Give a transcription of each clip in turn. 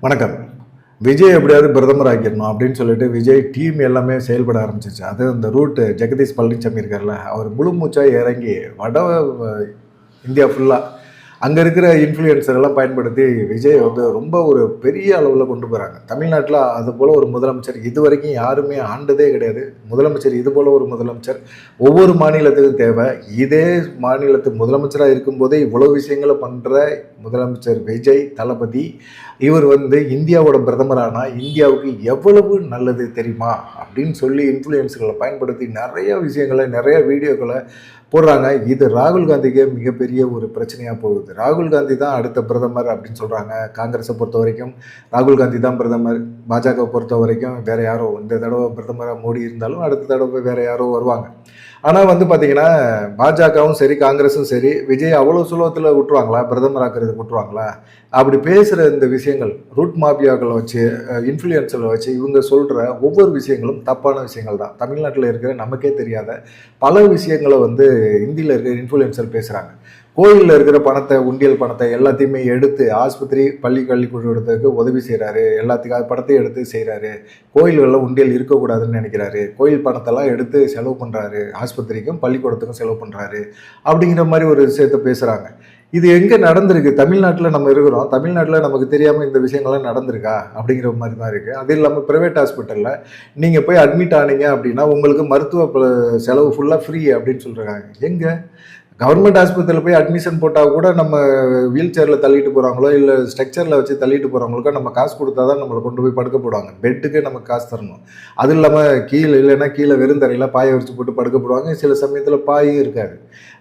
வணக்கம். விஜய் எப்படியாவது பிரதமர் ஆக்கிடணும் அப்படின்னு சொல்லிட்டு விஜய் டீம் எல்லாமே செயல்பட ஆரம்பிச்சிச்சு. அது அந்த ரூட் ஜெகதீஷ் பழனிசாமி இருக்கார்ல, அவர் முழு மூச்சா இறங்கி இந்தியா ஃபுல்லா அங்கே இருக்கிற இன்ஃப்ளூயன்சர் எல்லாம் பயன்படுத்தி விஜய் வந்து ரொம்ப ஒரு பெரிய அளவில் கொண்டு போகிறாங்க. தமிழ்நாட்டில் அது போல் ஒரு முதலமைச்சர் இது வரைக்கும் யாருமே ஆண்டதே கிடையாது. முதலமைச்சர் இது போல் ஒரு முதலமைச்சர் ஒவ்வொரு மாநிலத்துக்கும் தேவை. இதே மாநிலத்து முதலமைச்சராக இருக்கும்போதே இவ்வளோ விஷயங்களை பண்ணுற முதலமைச்சர் விஜய் தளபதி இவர் வந்து இந்தியாவோட பிரதமரானால் இந்தியாவுக்கு எவ்வளவு நல்லது தெரியுமா அப்படின்னு சொல்லி இன்ஃப்ளூயன்ஸுகளை பயன்படுத்தி நிறைய விஷயங்களை நிறைய வீடியோக்களை போடுறாங்க. இது ராகுல் காந்திக்கே மிகப்பெரிய ஒரு பிரச்சனையாக போகுது. ராகுல் காந்தி தான் அடுத்த பிரதமர் அப்படின்னு சொல்கிறாங்க. காங்கிரஸை பொறுத்த வரைக்கும் ராகுல் காந்தி தான் பிரதமர். பாஜகவை பொறுத்த வரைக்கும் வேறு யாரோ, இந்த தடவை பிரதமராக மோடி இருந்தாலும் அடுத்த தடவை வேறு யாரோ வருவாங்க. ஆனால் வந்து பார்த்தீங்கன்னா பாஜகவும் சரி காங்கிரஸும் சரி விஜய் அவ்வளோ சுலபத்தில் விட்டுருவாங்களா, பிரதமர் ஆக்கிறதுக்கு விட்டுருவாங்களா? அப்படி பேசுகிற இந்த விஷயங்கள் ரூட் மாபியாக்களை வச்சு இன்ஃப்ளூயன்ஸில் வச்சு இவங்க சொல்கிற ஒவ்வொரு விஷயங்களும் தப்பான விஷயங்கள் தான். தமிழ்நாட்டில் இருக்கிற நமக்கே தெரியாத பல விஷயங்களை வந்து இந்தியில் இருக்கிற இன்ஃப்ளூயன்சர் பேசுகிறாங்க. கோயிலில் இருக்கிற பணத்தை, உண்டியல் பணத்தை எல்லாத்தையுமே எடுத்து ஆஸ்பத்திரி பள்ளி கல்விக்கூடத்துக்கு உதவி செய்கிறாரு. எல்லாத்துக்கும் அது பணத்தையும் எடுத்து செய்கிறாரு. கோயில்களில் உண்டியல் இருக்கக்கூடாதுன்னு நினைக்கிறாரு. கோயில் பணத்தெல்லாம் எடுத்து செலவு பண்ணுறாரு. ஆஸ்பத்திரிக்கும் பள்ளிக்கூடத்துக்கும் செலவு பண்ணுறாரு அப்படிங்கிற மாதிரி ஒரு விஷயத்த பேசுகிறாங்க. இது எங்கே நடந்திருக்கு? தமிழ்நாட்டில் நம்ம இருக்கிறோம். தமிழ்நாட்டில் நமக்கு தெரியாமல் இந்த விஷயங்கள்லாம் நடந்திருக்கா அப்படிங்கிற மாதிரி தான் இருக்குது. அது இல்லாமல் ப்ரைவேட் ஹாஸ்பிட்டலில் நீங்கள் போய் அட்மிட் ஆனீங்க அப்படின்னா உங்களுக்கு மருத்துவ செலவு ஃபுல்லாக ஃப்ரீ அப்படின்னு சொல்கிறாங்க. எங்கே? கவர்மெண்ட் ஆஸ்பத்திரியில் போய் அட்மிஷன் போட்டால் கூட நம்ம வீல் சேரில் தள்ளிட்டு போகிறாங்களோ இல்லை ஸ்ட்ரக்சரில் வச்சு தள்ளிட்டு போகிறவங்களுக்கோ நம்ம காசு கொடுத்தா தான் நம்மளை கொண்டு போய் படுக்க போடுவாங்க. பெட்டுக்கு நமக்கு காசு தரணும். அது இல்லாமல் கீழே இல்லைன்னா கீழே வெறுந்தரையில் பாயை வச்சு போட்டு படுக்க போடுவாங்க. சில சமயத்தில் பாயும் இருக்காது.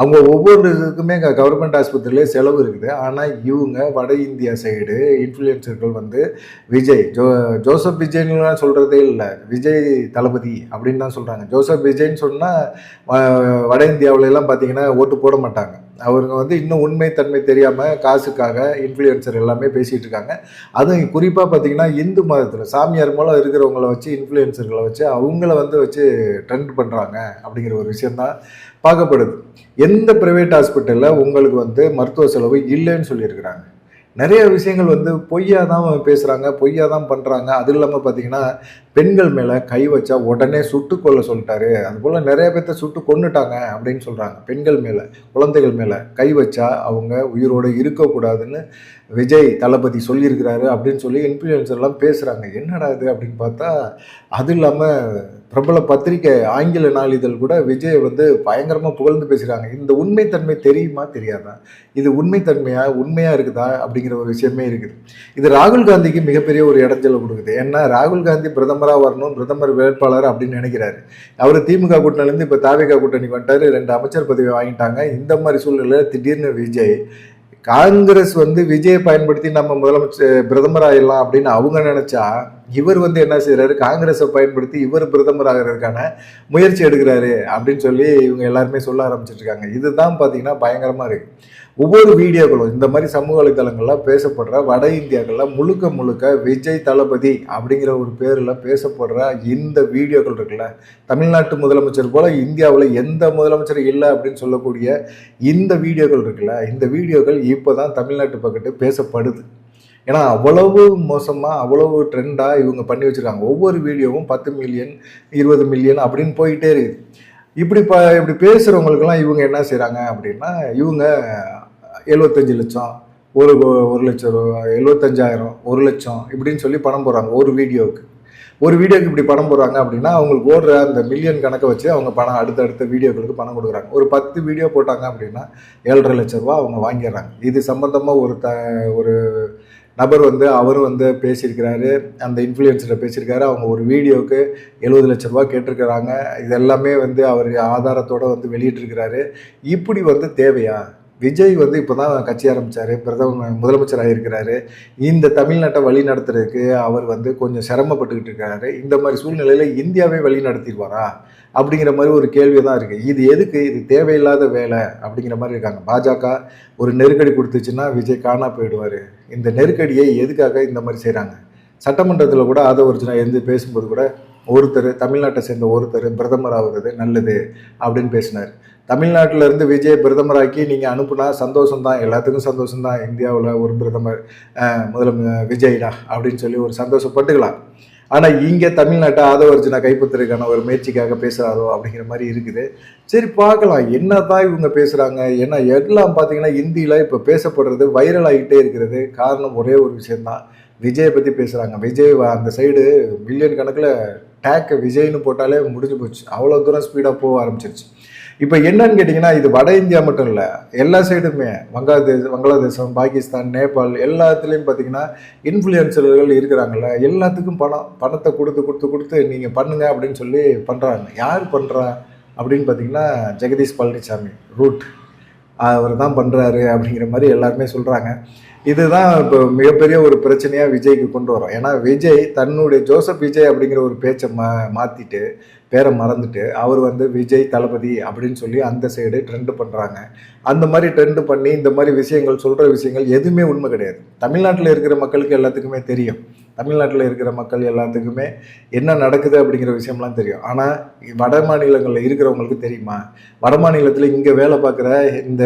அவங்க ஒவ்வொரு இதுக்குமே கவர்மெண்ட் ஆஸ்பத்திரியிலே செலவு இருக்குது. ஆனால் இவங்க வட இந்தியா சைடு இன்ஃப்ளூயன்சர்கள் வந்து விஜய் ஜோசப் விஜய்லாம் சொல்கிறதே இல்லை, விஜய் தளபதி அப்படின்னு தான் சொல்கிறாங்க. ஜோசப் விஜய்ன்னு சொன்னால் வட இந்தியாவிலலாம் பார்த்தீங்கன்னா ஓட்டு போட மாட்டாங்க. அவங்க வந்து இன்னும் உண்மை தன்மை தெரியாமல் காசுக்காக இன்ஃப்ளூயன்சர் எல்லாமே பேசிகிட்டு இருக்காங்க. அதுவும் குறிப்பாக பார்த்தீங்கன்னா இந்து மதத்தில் சாமியார் மூலம் இருக்கிறவங்கள வச்சு இன்ஃப்ளூயன்சர்களை வச்சு அவங்கள வந்து வச்சு ட்ரெண்ட் பண்ணுறாங்க அப்படிங்கிற ஒரு விஷயந்தான் பார்க்கப்படுது. எந்த ப்ரைவேட் ஹாஸ்பிட்டலில் உங்களுக்கு வந்து மருத்துவ செலவு இல்லைன்னு சொல்லியிருக்கிறாங்க. நிறைய விஷயங்கள் வந்து பொய்யா தான் பேசுகிறாங்க, பொய்யா தான் பண்ணுறாங்க. அது இல்லாமல் பார்த்தீங்கன்னா பெண்கள் மேலே கை வச்சா உடனே சுட்டு கொல்ல சொல்லிட்டாரு. அதுபோல் நிறைய பேர்த்த சுட்டு கொன்னுட்டாங்க அப்படின்னு சொல்கிறாங்க. பெண்கள் மேலே, குழந்தைகள் மேலே கை வச்சா அவங்க உயிரோடு இருக்கக்கூடாதுன்னு விஜய் தளபதி சொல்லியிருக்கிறாரு அப்படின்னு சொல்லி இன்ஃப்ளூயன்சர்லாம் பேசுகிறாங்க. என்னடா இது அப்படின்னு பார்த்தா, அது இல்லாமல் பிரபல பத்திரிகை ஆங்கில நாளிதழ் கூட விஜய் வந்து பயங்கரமாக புகழ்ந்து பேசுகிறாங்க. இந்த உண்மைத்தன்மை தெரியுமா தெரியாதா? இது உண்மையாக இருக்குதா அப்படிங்கிற ஒரு விஷயமே இருக்குது. இது ராகுல் காந்திக்கு மிகப்பெரிய ஒரு இடைஞ்சலை கொடுக்குது. ஏன்னா ராகுல் காந்தி பிரதமராக வரணும், பிரதமர் வேட்பாளர் அப்படின்னு நினைக்கிறாரு. அவர் திமுக கூட்டணிலேருந்து இப்போ தாவேகா கூட்டணிக்கு வந்துட்டாரு. 2 அமைச்சர் பதவி வாங்கிட்டாங்க. இந்த மாதிரி சூழ்நிலையில் திடீர்னு விஜய் காங்கிரஸ் வந்து விஜயை பயன்படுத்தி நம்ம முதலமைச்சர் பிரதமர் ஆகிடலாம் அப்படின்னு அவங்க நினைச்சா, இவர் வந்து என்ன செய்யறாரு, காங்கிரஸை பயன்படுத்தி இவர் பிரதமர் ஆகிறதுக்கான முயற்சி எடுக்கிறாரு அப்படின்னு சொல்லி இவங்க எல்லாருமே சொல்ல ஆரம்பிச்சிட்டு இருக்காங்க. இதுதான் பார்த்தீங்கன்னா பயங்கரமா இருக்கு. ஒவ்வொரு வீடியோக்களும் இந்த மாதிரி சமூக வலைதளங்கள்ல பேசப்படுற வட இந்தியாக்கள்ல முழுக்க விஜய் தளபதி அப்படிங்கிற ஒரு பேர்ல பேசப்படுற இந்த வீடியோக்கள் இருக்குல்ல, தமிழ்நாட்டு முதலமைச்சர் போல இந்தியாவில் எந்த முதலமைச்சர் இல்லை அப்படின்னு சொல்லக்கூடிய இந்த வீடியோக்கள் இருக்குல்ல, இந்த வீடியோக்கள் இப்போதான் தமிழ்நாட்டு பக்கத்து பேசப்படுது. ஏன்னா அவ்வளவு மோசமாக அவ்வளவு ட்ரெண்டாக இவங்க பண்ணி வச்சுருக்காங்க. ஒவ்வொரு வீடியோவும் 10 மில்லியன் 20 மில்லியன் அப்படின்னு போயிட்டே இருக்குது. இப்படி பேசுகிறவங்களுக்கெல்லாம் இவங்க என்ன செய்கிறாங்க அப்படின்னா, இவங்க 75 லட்சம், ஒரு லட்சம் ரூபா, 75,000, 1 லட்சம் இப்படின்னு சொல்லி பணம் போடுறாங்க ஒரு வீடியோவுக்கு. இப்படி பணம் போடுறாங்க அப்படின்னா அவங்களுக்கு ஓடுற அந்த மில்லியன் கணக்கை வச்சு அவங்க பணம் அடுத்தடுத்த வீடியோக்களுக்கு பணம் கொடுக்குறாங்க. ஒரு 10 வீடியோ போட்டாங்க அப்படின்னா 7,5 லட்ச ரூபா அவங்க வாங்கிடுறாங்க. இது சம்பந்தமாக ஒரு நபர் வந்து அவரும் வந்து பேசியிருக்கிறாரு, அந்த இன்ஃப்ளூயன்ஸில் பேசியிருக்காரு. அவங்க ஒரு வீடியோவுக்கு 70 லட்ச ரூபா கேட்டிருக்கிறாங்க. இதெல்லாமே வந்து அவர் ஆதாரத்தோடு வந்து வெளியிட்டிருக்கிறாரு. இப்படி வந்து தேவையா? விஜய் வந்து இப்போ தான் கட்சி ஆரம்பித்தார், முதலமைச்சர் ஆகியிருக்கிறாரு. இந்த தமிழ்நாட்டை வழி நடத்துறதுக்கு அவர் வந்து கொஞ்சம் சிரமப்பட்டுக்கிட்டு இருக்காரு. இந்த மாதிரி சூழ்நிலையில் இந்தியாவே வழி நடத்திடுவாரா அப்படிங்கிற மாதிரி ஒரு கேள்வி தான் இருக்குது. இது எதுக்கு? இது தேவையில்லாத வேலை அப்படிங்கிற மாதிரி இருக்காங்க. பாஜக ஒரு நெருக்கடி கொடுத்துச்சுன்னா விஜய் காணா போயிடுவார். இந்த நெருக்கடியை எதுக்காக இந்த மாதிரி செய்கிறாங்க? சட்டமன்றத்தில் கூட ஆதவர்ஜுனா எழுந்து பேசும்போது கூட தமிழ்நாட்டை சேர்ந்த ஒருத்தர் பிரதமர் ஆகுறது நல்லது அப்படின்னு பேசினார். தமிழ்நாட்டில இருந்து விஜய் பிரதமராக்கி நீங்கள் அனுப்புனா சந்தோஷம்தான், எல்லாத்துக்கும் சந்தோஷம்தான். இந்தியாவில் ஒரு பிரதமர் விஜய்டா அப்படின்னு சொல்லி ஒரு சந்தோஷப்பட்டுக்கலாம். ஆனால் இங்கே தமிழ்நாட்டை ஆதவர்ஜுனா கைப்பற்றுறதுக்கான ஒரு முயற்சிக்காக பேசுகிறாரோ அப்படிங்கிற மாதிரி இருக்குது. சரி பார்க்கலாம் என்ன தான் இவங்க பேசுகிறாங்க. ஏன்னா எல்லாம் பார்த்தீங்கன்னா இந்தியில் இப்போ பேசப்படுறது வைரல் ஆகிட்டே இருக்கிறது. காரணம் ஒரே ஒரு விஷயந்தான், விஜயை பற்றி பேசுகிறாங்க. விஜய் அந்த சைடு மில்லியன் கணக்கில் டேக் விஜய்னு போட்டாலே முடிஞ்சு போச்சு. அவ்வளோ தூரம் ஸ்பீடாக போக ஆரம்பிச்சிருச்சு. இப்போ என்னன்னு கேட்டிங்கன்னா இது வட இந்தியா மட்டும் இல்லை, எல்லா சைடுமே வங்காளதேசம், பாகிஸ்தான், நேபாள் எல்லாத்துலேயும் பார்த்தீங்கன்னா இன்ஃப்ளூயன்சர்கள் இருக்கிறாங்கல்ல, எல்லாத்துக்கும் பணத்தை கொடுத்து நீங்கள் பண்ணுங்க அப்படின்னு சொல்லி பண்ணுறாங்க. யார் பண்ணுறா அப்படின்னு பார்த்தீங்கன்னா ஜெகதீஷ் பழனிசாமி ரூட் அவர் தான் பண்ணுறாரு அப்படிங்கிற மாதிரி எல்லாருமே சொல்கிறாங்க. இதுதான் இப்போ மிகப்பெரிய ஒரு பிரச்சனையாக விஜய்க்கு கொண்டு வரோம். ஏன்னா விஜய் தன்னுடைய ஜோசப் விஜய் அப்படிங்கிற ஒரு பேச்சை மாற்றிட்டு பேரை மறந்துட்டு அவர் விஜய் தளபதி அப்படின்னு சொல்லி அந்த சைடு ட்ரெண்டு பண்ணுறாங்க. அந்த மாதிரி ட்ரெண்டு பண்ணி இந்த மாதிரி விஷயங்கள் சொல்கிற விஷயங்கள் எதுவுமே உண்மை கிடையாது. தமிழ்நாட்டில் இருக்கிற மக்களுக்கு எல்லாத்துக்குமே தெரியும். தமிழ்நாட்டில் இருக்கிற மக்கள் எல்லாத்துக்குமே என்ன நடக்குது அப்படிங்கிற விஷயம்லாம் தெரியும். ஆனால் வட மாநிலங்களில் இருக்கிறவங்களுக்கு தெரியுமா? வட மாநிலத்தில் இங்கே வேலை பார்க்குற இந்த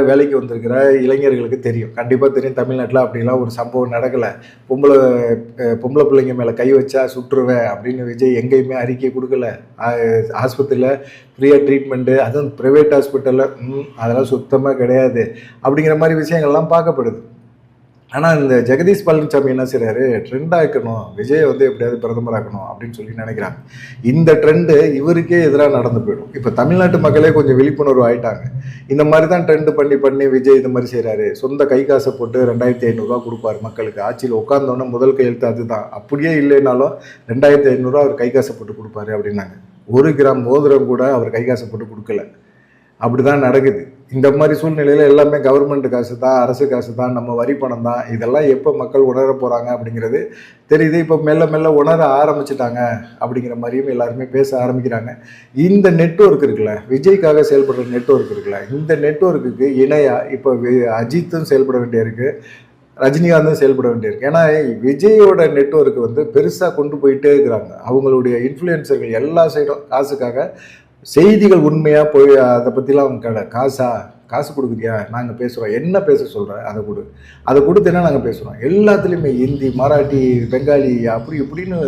வேலைக்கு வந்திருக்கிற இளைஞர்களுக்கு தெரியும், கண்டிப்பாக தெரியும். தமிழ்நாட்டில் அப்படிலாம் ஒரு சம்பவம் நடக்கலை. பொம்பளை பிள்ளைங்க மேலே கை வச்சா சுற்றுவேன் அப்படின்னு விஜய் எங்கேயுமே அறிக்கை கொடுக்கல. ஆஸ்பத்திரியில் ஃப்ரீயாக ட்ரீட்மெண்ட்டு, அதுவும் ப்ரைவேட் ஹாஸ்பிட்டலில் அதெல்லாம் சுத்தமாக கிடையாது அப்படிங்கிற மாதிரி விஷயங்கள்லாம் பார்க்கப்படுது. ஆனால் இந்த ஜெகதீஷ் பழனிசாமி என்ன செய்கிறாரு, ட்ரெண்டாக்கணும், விஜயை எப்படியாவது பிரதமராக்கணும் அப்படின்னு சொல்லி நினைக்கிறாங்க. இந்த ட்ரெண்டு இவருக்கே எதிராக நடந்து போயிடும். இப்போ தமிழ்நாட்டு மக்களே கொஞ்சம் விழிப்புணர்வு ஆகிட்டாங்க. இந்த மாதிரி தான் ட்ரெண்டு பண்ணி விஜய் இந்த மாதிரி செய்கிறாரு. சொந்த கை காசை போட்டு 2500 கொடுப்பாரு மக்களுக்கு. ஆட்சியில் உட்கார்ந்தோன்னே முதல் கையெழுத்து அதுதான். அப்படியே இல்லைனாலும் 2500 அவர் கை காசை போட்டு கொடுப்பாரு அப்படின்னாங்க. 1 கிராம் மோதிரம் கூட அவர் கை காசை போட்டு கொடுக்கல. அப்படி தான் நடக்குது. இந்த மாதிரி சூழ்நிலையில் எல்லாமே கவர்மெண்ட் காசு தான், அரசு காசு தான், நம்ம வரி பணம் தான். இதெல்லாம் எப்போ மக்கள் உணர போகிறாங்க அப்படிங்கிறது தெரியுது. இப்போ மெல்ல உணர ஆரம்பிச்சிட்டாங்க அப்படிங்கிற மாதிரியும் எல்லாருமே பேச ஆரம்பிக்கிறாங்க. இந்த நெட்வொர்க் இருக்குல்ல, விஜய்க்காக செயல்படுற நெட்வொர்க் இருக்குல்ல, இந்த நெட்வொர்க்குக்கு இணையாக இப்போ அஜித்தும் செயல்பட வேண்டியிருக்கு, ரஜினிகாந்தும் செயல்பட வேண்டியிருக்கு. ஏன்னா விஜயோட நெட்வொர்க்கு பெருசாக கொண்டு போயிட்டே இருக்கிறாங்க. அவங்களுடைய இன்ஃப்ளூயன்சர்கள் எல்லா சைடும் காசுக்காக செய்திகள் உண்மையாக போய் அதை பற்றிலாம் அவங்க காசு கொடுக்குறியா, நாங்கள் பேசுகிறோம், என்ன பேச சொல்கிறேன் அதை கொடுத்தேன்னா நாங்கள் பேசுகிறோம். எல்லாத்துலேயுமே ஹிந்தி, மராட்டி, பெங்காலி அப்படி இப்படின்னு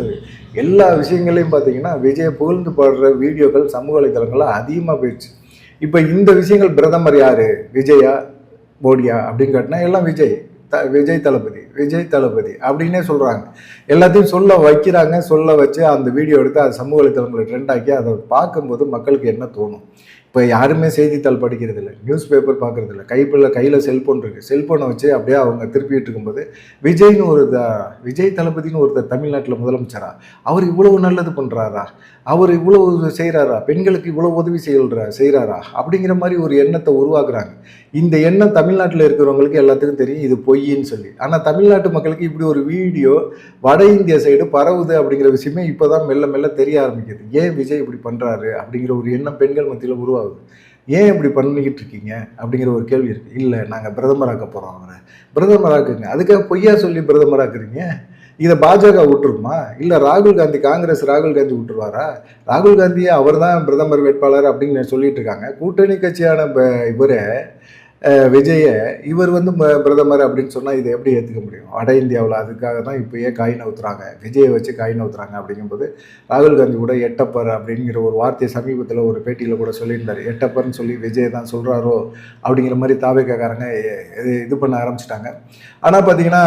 எல்லா விஷயங்களையும் பார்த்தீங்கன்னா விஜயை புகழ்ந்து பாடுற வீடியோக்கள் சமூக வலைதளங்கள்லாம் அதிகமாக போயிடுச்சு. இப்போ இந்த விஷயங்கள் பிரதமர் யார், விஜயா மோடியா அப்படின்னு கேட்டினா எல்லாம் விஜய் தளபதி அப்படின்னே சொல்கிறாங்க. எல்லாத்தையும் சொல்ல வைக்கிறாங்க. சொல்ல வச்சு அந்த வீடியோ எடுத்து அது சமூக வலைத்தளங்களை ட்ரெண்ட் ஆக்கி அதை பார்க்கும்போது மக்களுக்கு என்ன தோணும்? இப்போ யாருமே செய்தித்தாள் படிக்கிறது இல்லை, நியூஸ் பேப்பர் பார்க்குறது இல்லை, கையில் செல்ஃபோன் இருக்குது. செல்ஃபோனை வச்சு அப்படியே அவங்க திருப்பிட்டு இருக்கும்போது விஜய் தளபதினு ஒருத்தர் தமிழ்நாட்டில் முதலமைச்சரா, அவர் இவ்வளவு நல்லது பண்ணுறாரா, அவர் இவ்வளவு செய்கிறாரா, பெண்களுக்கு இவ்வளோ உதவி செய்கிறாரா அப்படிங்கிற மாதிரி ஒரு எண்ணத்தை உருவாக்குறாங்க. இந்த எண்ணம் தமிழ்நாட்டில் இருக்கிறவங்களுக்கு எல்லாத்துக்கும் தெரியும் இது பொய்ன்னு சொல்லி. ஆனால் தமிழ்நாட்டு மக்களுக்கு இப்படி ஒரு வீடியோ வட இந்திய சைடு பரவுது அப்படிங்கிற விஷயமே இப்போ தான் மெல்ல தெரிய ஆரம்பிக்குது. ஏன் விஜய் இப்படி பண்ணுறாரு அப்படிங்கிற ஒரு எண்ணம் பெண்கள் மத்தியில் உருவாகுது. ஏன் இப்படி பண்ணிக்கிட்டு இருக்கீங்க அப்படிங்கிற ஒரு கேள்வி இருக்குது. இல்லை, நாங்கள் பிரதமராக்க போகிறோம், அவரை பிரதமராக்குங்க. அதுக்காக பொய்யா சொல்லி பிரதமராக்குறீங்க. இதை பாஜக விட்டுருமா? இல்லை காங்கிரஸ் ராகுல் காந்தி விட்டுருவாரா? ராகுல் காந்தியை அவர் தான் பிரதமர் வேட்பாளர் அப்படின்னு சொல்லிட்டு இருக்காங்க. கூட்டணி கட்சியான இவரே இவர் பிரதமர் அப்படின்னு சொன்னால் இதை எப்படி ஏற்றுக்க முடியும்? வட இந்தியாவில் அதுக்காக தான் இப்போயே காய் நவுத்துறாங்க, விஜயை வச்சு காய் நவுத்துறாங்க. அப்படிங்கும்போது ராகுல் காந்தி கூட எட்டப்பர் அப்படிங்கிற ஒரு வார்த்தையை சமீபத்தில் ஒரு பேட்டியில் கூட சொல்லியிருந்தார். எட்டப்பர்னு சொல்லி விஜய் தான் சொல்கிறாரோ அப்படிங்கிற மாதிரி தாவேக்காரங்க இது பண்ண ஆரம்பிச்சிட்டாங்க. ஆனால் பார்த்தீங்கன்னா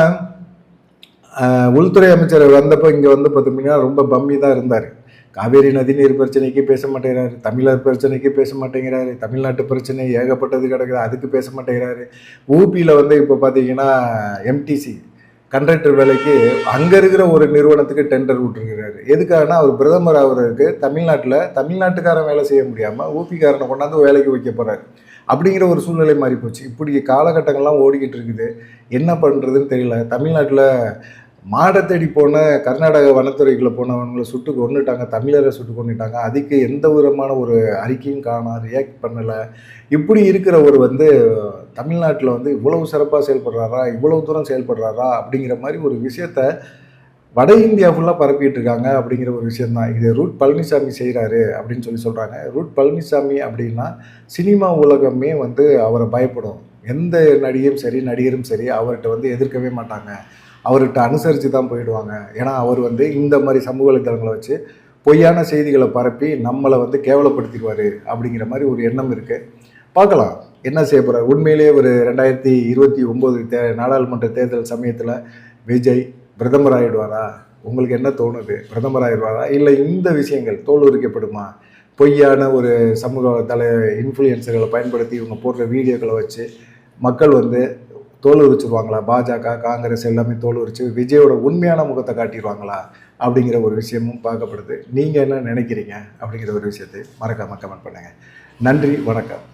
உள்துறை அமைச்சர் வந்தப்போ இங்கே பார்த்தீங்கன்னா ரொம்ப பம்மி தான் இருந்தார். காவேரி நதிநீர் பிரச்சனைக்கு பேச மாட்டேங்கிறாரு, தமிழர் பிரச்சனைக்கு பேச மாட்டேங்கிறாரு, தமிழ்நாட்டு பிரச்சனை ஏகப்பட்டது கிடக்குது அதுக்கு பேச மாட்டேங்கிறாரு. ஊபியில் இப்போ பார்த்தீங்கன்னா எம்டிசி கண்ட்ராக்டர் வேலைக்கு அங்கே இருக்கிற ஒரு நிறுவனத்துக்கு டெண்டர் விட்டுருக்கிறாரு. எதுக்காகனா அவர் பிரதமர் ஆகிறதுக்கு தமிழ்நாட்டுக்காரன் வேலை செய்ய முடியாமல் ஊபிக்காரனை கொண்டாந்து வேலைக்கு வைக்க போகிறாரு அப்படிங்கிற ஒரு சூழ்நிலை மாறி போச்சு. இப்படி காலகட்டங்கள்லாம் ஓடிக்கிட்டு இருக்குது. என்ன பண்ணுறதுன்னு தெரியல. தமிழ்நாட்டில் மாடை தேடி போன கர்நாடக வனத்துறைக்குள்ளே போனவங்களை சுட்டு கொண்டுட்டாங்க, தமிழரை சுட்டு கொண்டுட்டாங்க. அதுக்கு எந்த விதமான ஒரு அறிக்கையும் காணா, ரியாக்ட் பண்ணலை. இப்படி இருக்கிற ஒரு தமிழ்நாட்டில் இவ்வளவு சிறப்பாக செயல்படுறாரா, இவ்வளவு தூரம் செயல்படுறாரா அப்படிங்கிற மாதிரி ஒரு விஷயத்த வட இந்தியா ஃபுல்லாக பரப்பிட்டு இருக்காங்க அப்படிங்கிற ஒரு விஷயம் தான். இது ரூட் பழனிசாமி செய்கிறாரு அப்படின்னு சொல்கிறாங்க. ரூட் பழனிசாமி அப்படின்னா சினிமா உலகமே வந்து அவரை பயப்படும். எந்த நடிகையும் சரி, நடிகரும் சரி அவர்கிட்ட வந்து எதிர்க்கவே மாட்டாங்க. அவர்கிட்ட அனுசரித்து தான் போயிடுவாங்க. ஏன்னா அவர் வந்து இந்த மாதிரி சமூக வலைத்தளங்களை வச்சு பொய்யான செய்திகளை பரப்பி நம்மளை வந்து கேவலப்படுத்திடுவார் அப்படிங்கிற மாதிரி ஒரு எண்ணம் இருக்குது. பார்க்கலாம் என்ன செய்ய போகிறார். உண்மையிலேயே ஒரு 2029 நாடாளுமன்ற தேர்தல் சமயத்தில் விஜய் பிரதமர் ஆகிடுவாரா? உங்களுக்கு என்ன தோணுது? பிரதமர் ஆகிடுவாரா? இல்லை இந்த விஷயங்கள் தோல் உரிக்கப்படுமா? பொய்யான ஒரு சமூக இன்ஃப்ளூயன்சர்களை பயன்படுத்தி இவங்க போடுற வீடியோக்களை வச்சு மக்கள் வந்து தோல் உரிச்சிருவாங்களா? பாஜக, காங்கிரஸ் எல்லாமே தோல் உரிச்சு விஜயோட உண்மையான முகத்தை காட்டிடுவாங்களா அப்படிங்கிற ஒரு விஷயமும் பார்க்கப்படுது. நீங்கள் என்ன நினைக்கிறீங்க அப்படிங்கிற ஒரு விஷயத்தை மறக்காமல் கமெண்ட் பண்ணுங்கள். நன்றி, வணக்கம்.